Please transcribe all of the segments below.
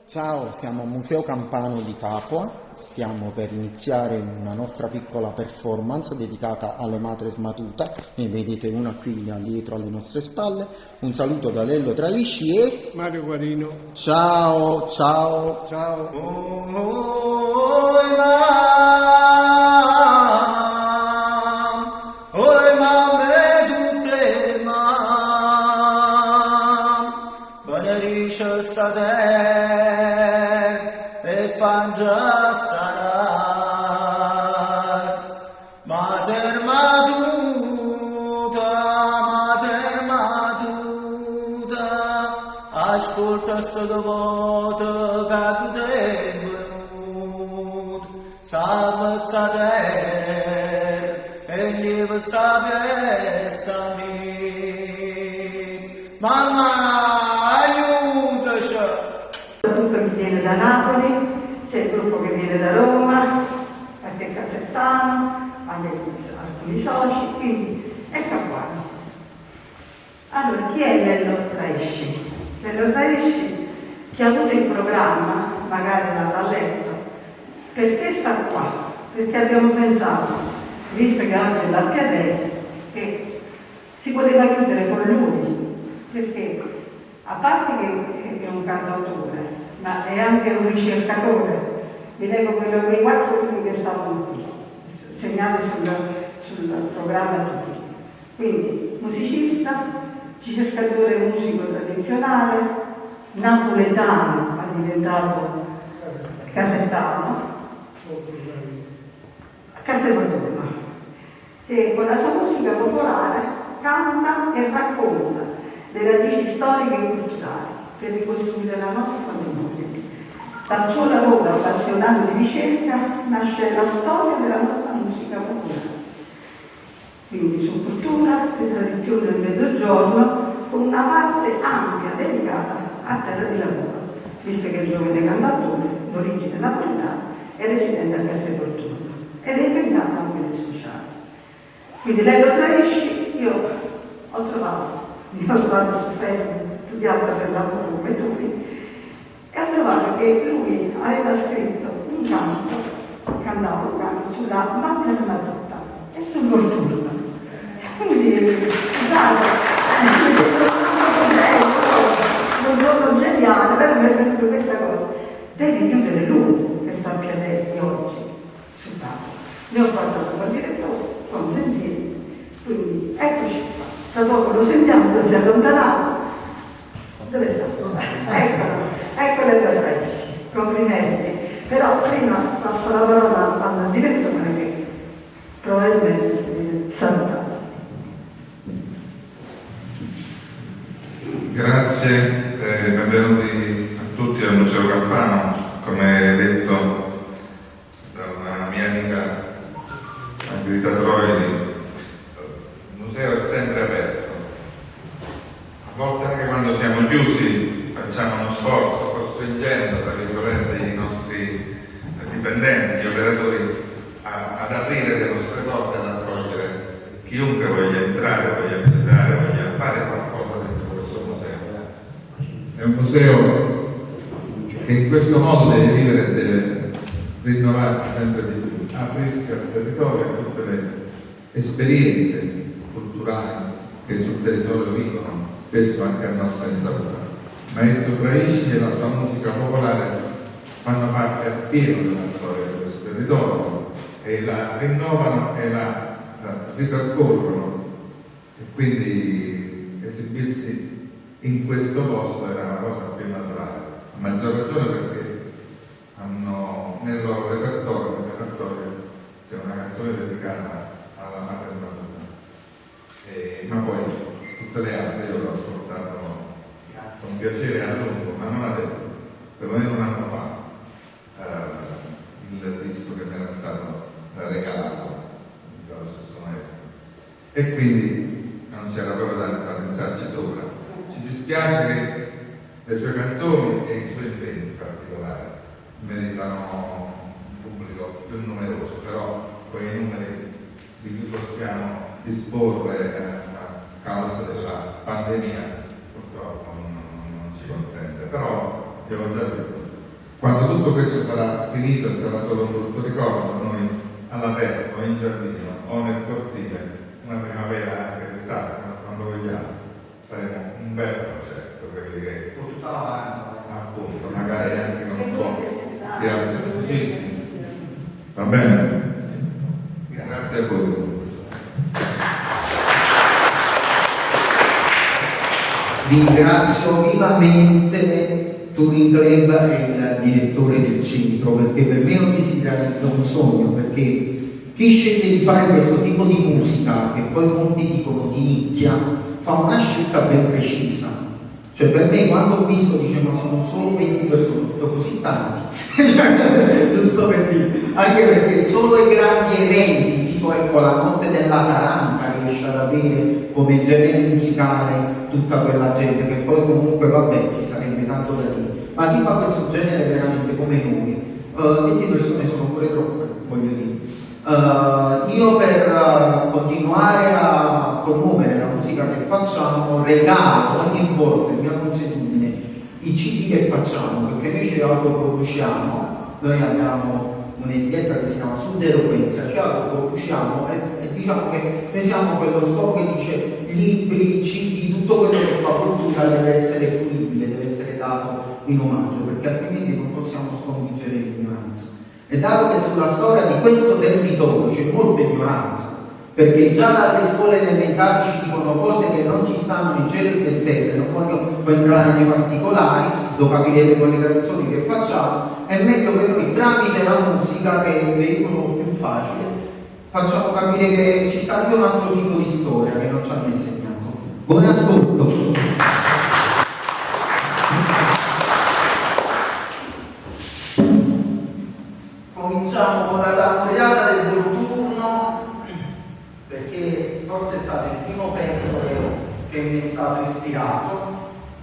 Ciao, siamo al Museo Campano di Capua, stiamo per iniziare una nostra piccola performance dedicata alle Madre Smatute, ne vedete una qui dietro alle nostre spalle. Un saluto da Lello Traisci e Mario Guarino. Ciao, ciao. Ciao. E fangia starat mater matuta ascolta sto devoto che tu t'hai venuto salva sta terra e lieve sta piesta mamma aiutaci. Tutto chi viene da Napoli, c'è il gruppo che viene da Roma, anche Casertano, anche alcuni soci, quindi ecco qua. Allora, chi è Lello Traisci? Lello Traisci, chi ha avuto il programma, magari l'ha letto, perché sta qua? Perché abbiamo pensato, visto che oggi è l'Archiadè, che si poteva chiudere con lui, perché a parte che è un cantautore, ma è anche un ricercatore. Vi leggo quei 4 libri che stavano qui, segnati sul programma di tutti. Quindi, musicista, ricercatore musico tradizionale, napoletano, ha diventato casertano, Castelvolturno, che con la sua musica popolare canta e racconta le radici storiche e culturali per ricostruire la nostra memoria. Dal suo lavoro appassionato di ricerca nasce la storia della nostra musica popolare. Quindi su cultura e tradizioni del Mezzogiorno, con una parte ampia dedicata a terra di lavoro, visto che il giovane cantautore, d'origine napoletana, è residente a Castelvolturno ed è impegnato anche nel sociale. Quindi Lello Traisci, io ho trovato su Facebook, studiato per lavoro come lui, e ho trovato che lui aveva scritto un canto, cantava un canto sulla Mater tutta e sul Volturno. Quindi, scusate, non sono geniale, però mi è venuta questa cosa. Deve chiudere lui questa Archiadè di oggi sul tavolo. Ne ho parlato con il direttore, con Senzini, quindi eccoci qua. Tra poco lo sentiamo che si è allontanato. Dove sta? Ecco Lello Traisci, complimenti. Però prima passo la parola al direttore che probabilmente si deve salutare. Grazie, benvenuti a tutti al Museo Campano. Come detto da una mia amica, Margherita Troili, il museo è sempre aperto. A volte anche quando siamo chiusi facciamo uno sforzo costringendo, tra virgolette, i nostri dipendenti, gli operatori ad aprire le nostre porte, ad accogliere chiunque voglia entrare, voglia visitare, voglia fare qualcosa dentro questo museo. È un museo che in questo modo deve vivere e deve rinnovarsi sempre di più, aprirsi al territorio e a tutte le esperienze culturali che sul territorio vivono, spesso anche a nostra insaputa. Maestro Traisci e la sua musica popolare fanno parte appieno della storia di questo territorio e la rinnovano e la ripercorrono, e quindi esibirsi in questo posto era la cosa più naturale, a maggior ragione perché hanno nel loro repertorio c'è una canzone dedicata alla Madre Smatute, ma poi tutte le altre io l'ho ascoltato con piacere a lungo, ma non adesso, perlomeno un anno fa, il disco che mi era stato regalato dallo stesso maestro, e quindi non c'era proprio da pensarci sopra. Ci dispiace che le sue canzoni e i suoi impegni in particolare meritano un pubblico più numeroso, però con i numeri di cui possiamo disporre a causa della pandemia purtroppo non ci consente. Però vi avevo già detto, Quando tutto questo sarà finito, sarà solo un brutto ricordo, noi all'aperto, in giardino o nel cortile, una primavera anche d'estate, quando vogliamo, faremo un bel progetto per che Con tutta la vacanza. appunto, magari anche con un po' di altri musicisti. Va bene? Grazie a voi. Ringrazio vivamente Touring Club e il direttore del centro, perché per me oggi si realizza un sogno, perché chi sceglie di fare questo tipo di musica, che poi molti dicono di nicchia, fa una scelta ben precisa. Cioè per me quando ho visto, dicevo, ma sono solo 20 persone, ho detto così tanti, giusto per dire, anche perché solo i grandi eventi, tipo ecco la notte della Taranca, riesce ad avere come genere musicale tutta quella gente, che poi comunque vabbè ci sarebbe tanto da dire, ma chi fa questo genere veramente come noi, 20 persone sono pure troppe, voglio dire. Io per continuare a promuovere la musica che facciamo regalo ogni volta in mia consuetudine i CD che facciamo, perché noi ci autoproduciamo, noi abbiamo un'etichetta che si chiama Sud Eloquenza, ci autoproduciamo e diciamo che noi siamo quello scopo che dice libri, CD, tutto quello che fa cultura deve essere fruibile, deve essere dato in omaggio, perché altrimenti non possiamo sconfiggere l'ignoranza. E dato che sulla storia di questo territorio c'è molta ignoranza, perché già dalle scuole elementari ci dicono cose che non ci stanno in cielo e in terra, non voglio entrare nei particolari, lo capirete con le canzoni che facciamo, è meglio che noi tramite la musica, che è il veicolo più facile, facciamo capire che ci sta anche un altro tipo di storia che non ci hanno insegnato. Buon ascolto! Cominciamo con la tagliata del Volturno, perché forse è stato il primo pezzo che mi è stato ispirato.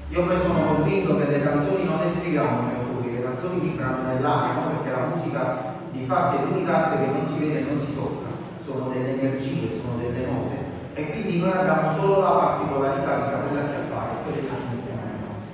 Io poi sono convinto che le canzoni non le scriviamo noi autori, le canzoni vibrano nell'anima, perché la musica di fatto è l'unica arte che non si vede e non si tocca, sono delle energie, sono delle note, e quindi noi abbiamo solo la particolarità di saperla acchiappare, quelle che ci mettiamo nelle note.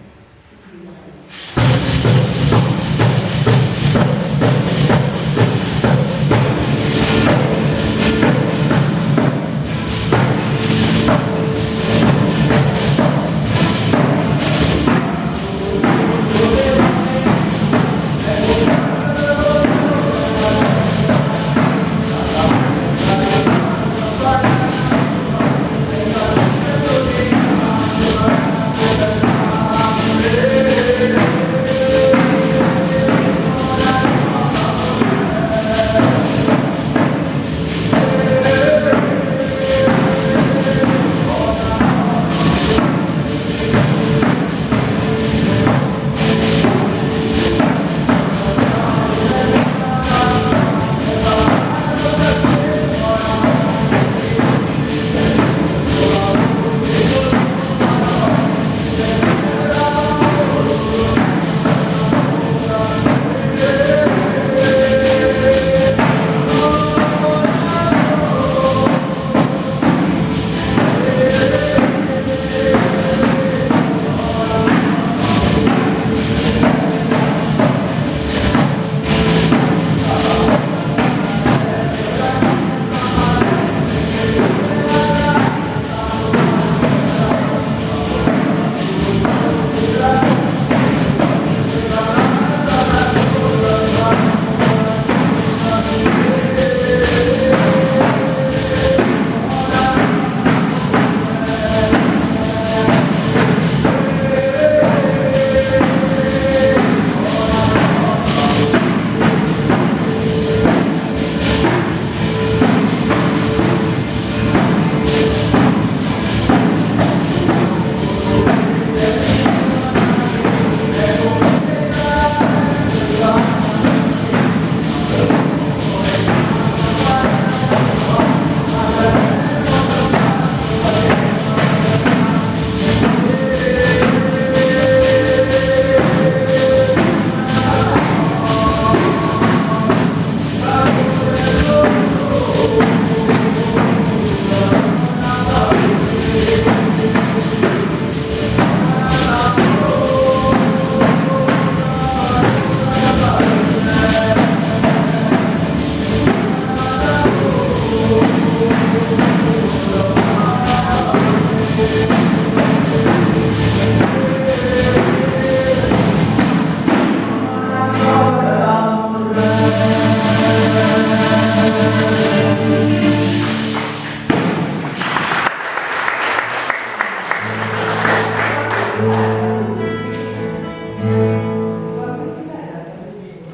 Non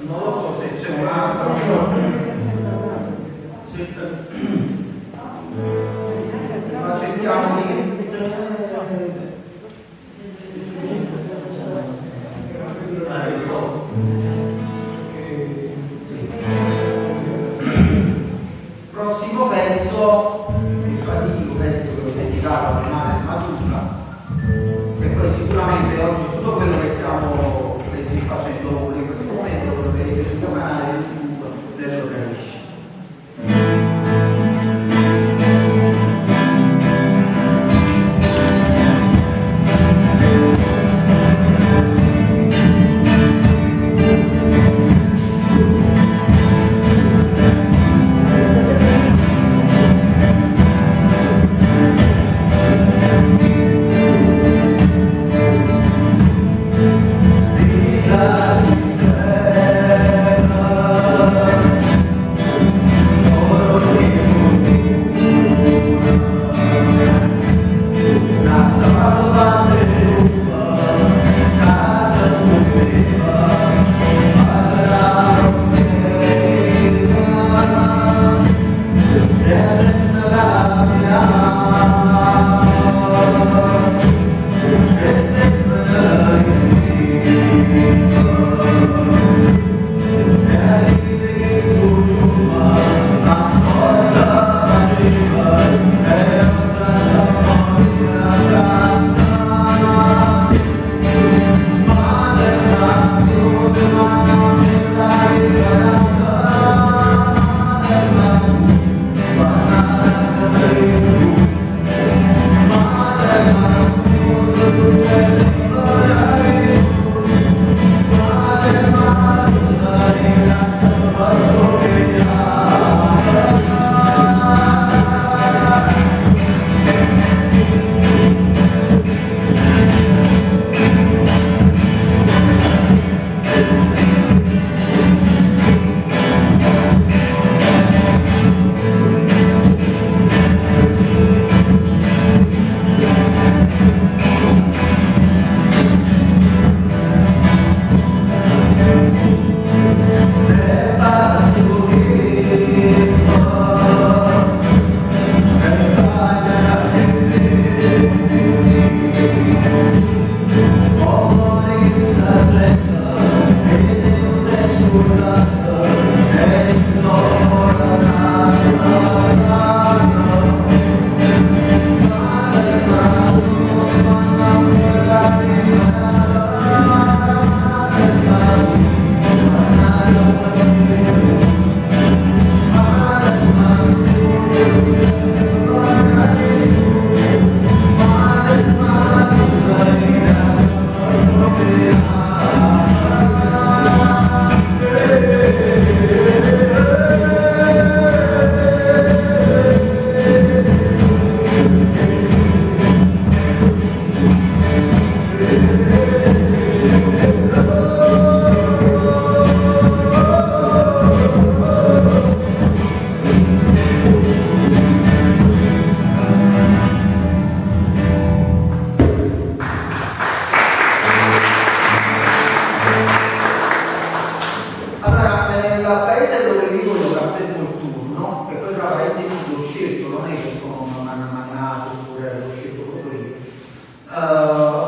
lo so se c'è un'asta, ma cerchiamo di... lo so. Prossimo pezzo, il fatico penso che ho dedicato alla madre Matuta, che poi sicuramente oggi tutto quello che stiamo facendo in questo momento lo vedete sul canale YouTube dello Carisci.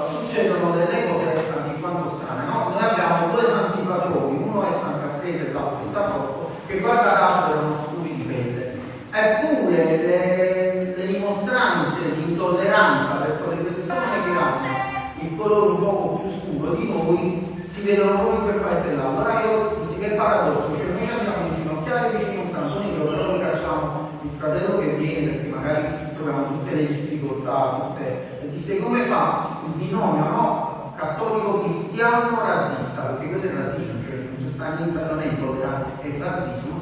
Succedono delle cose alquanto strane, no? Noi abbiamo due santi patroni, uno è San Castrese e l'altro è San Rocco, che guarda caso erano scuri di pelle. Eppure le dimostranze di intolleranza verso le persone che hanno il colore un poco più scuro di noi si vedono proprio in quel paese là. Allora io dissi che paradosso, cioè noi ci andiamo in ginocchiare vicino a un Santo Nero, però noi cacciamo il fratello che viene perché magari troviamo tutte le difficoltà, e disse come fa il binomio, no? Cattolico cristiano razzista, perché quello è il razzismo, cioè non c'è sta niente, non è intollerante, è il razzismo.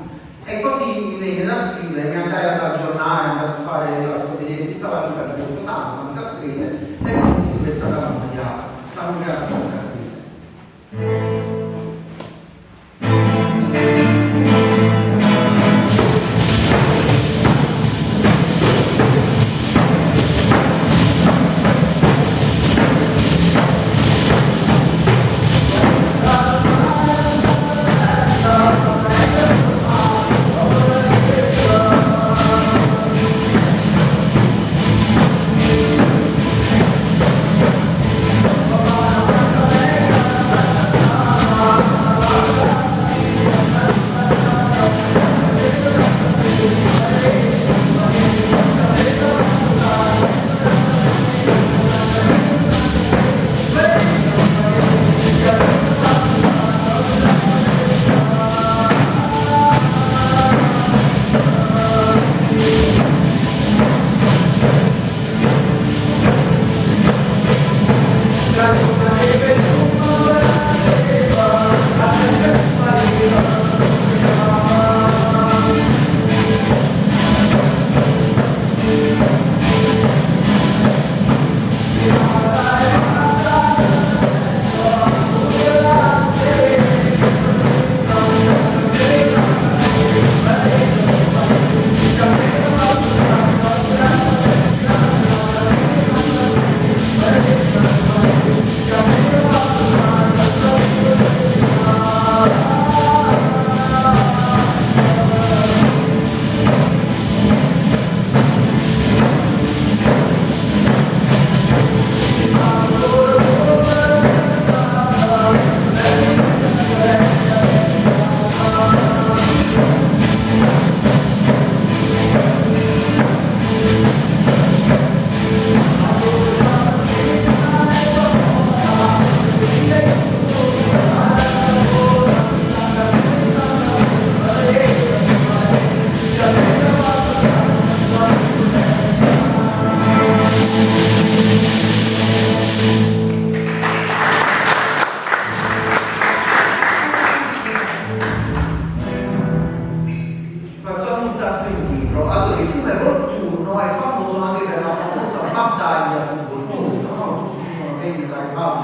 E così mi venne da scrivere, mi andai ad aggiornare, andai a fare, vedere tutta la vita di questo santo, San Castrese, e è stata cambiata San Castrese.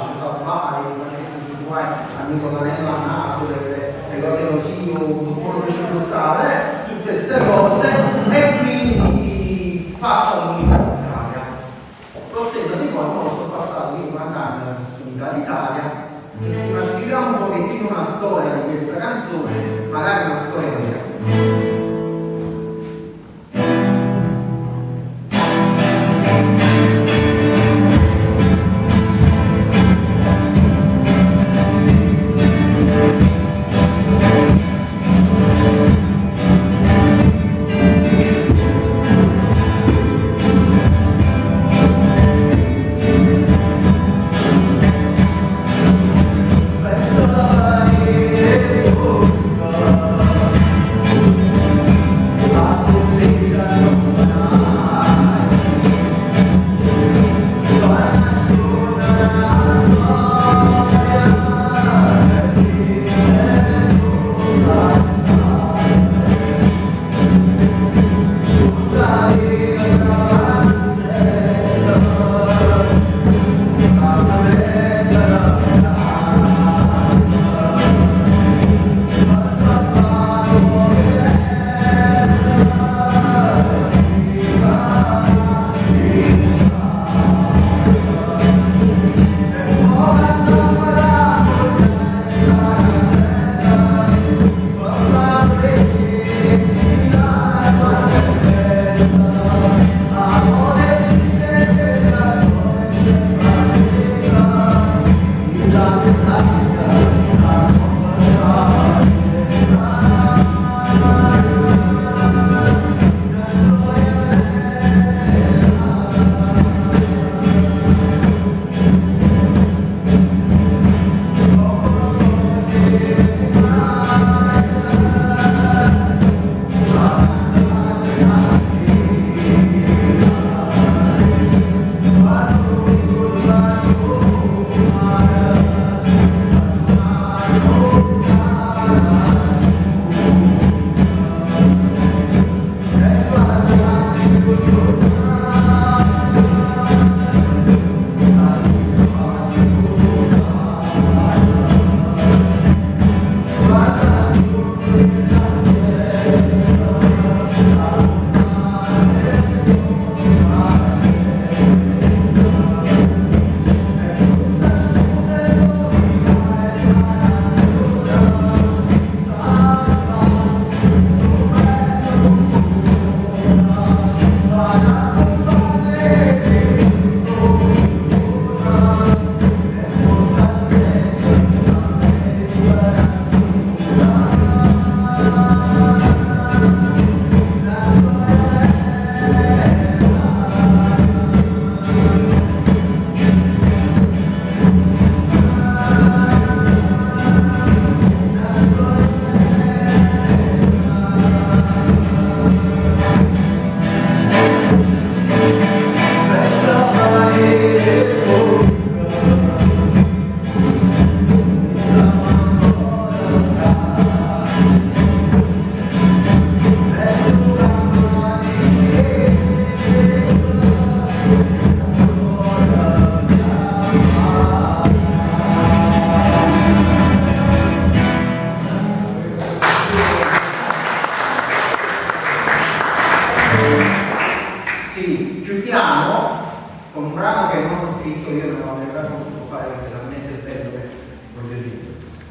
ci sa fare, facendo guai a Nicolanella a naso, le cose così, o quello che ci può stare, tutte queste cose, e quindi faccio l'unità d'Italia. Lo stesso di quando sono passato 50 anni sull'unità d'Italia, e se immaginiamo un pochettino una storia di questa canzone, magari una storia vera.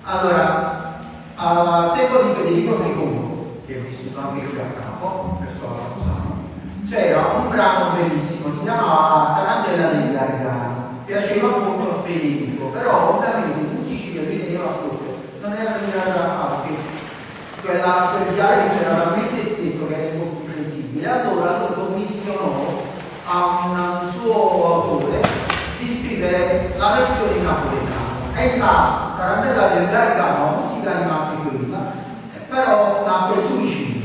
Allora, a tempo di Federico II, che è vissuto anche qui a capo, perciò la facciamo, c'era un brano bellissimo, si chiamava Tarantella del Gargano, piaceva molto a Federico, però ovviamente i musicisti che lui teneva a corte non erano in grado da fare, quel dialetto era talmente stretto che era incomprensibile, allora lo commissionò a un suo autore di scrivere la versione napoletana. E la Tarantella del Gargano, la musica rimase quella, però nacque su vicino.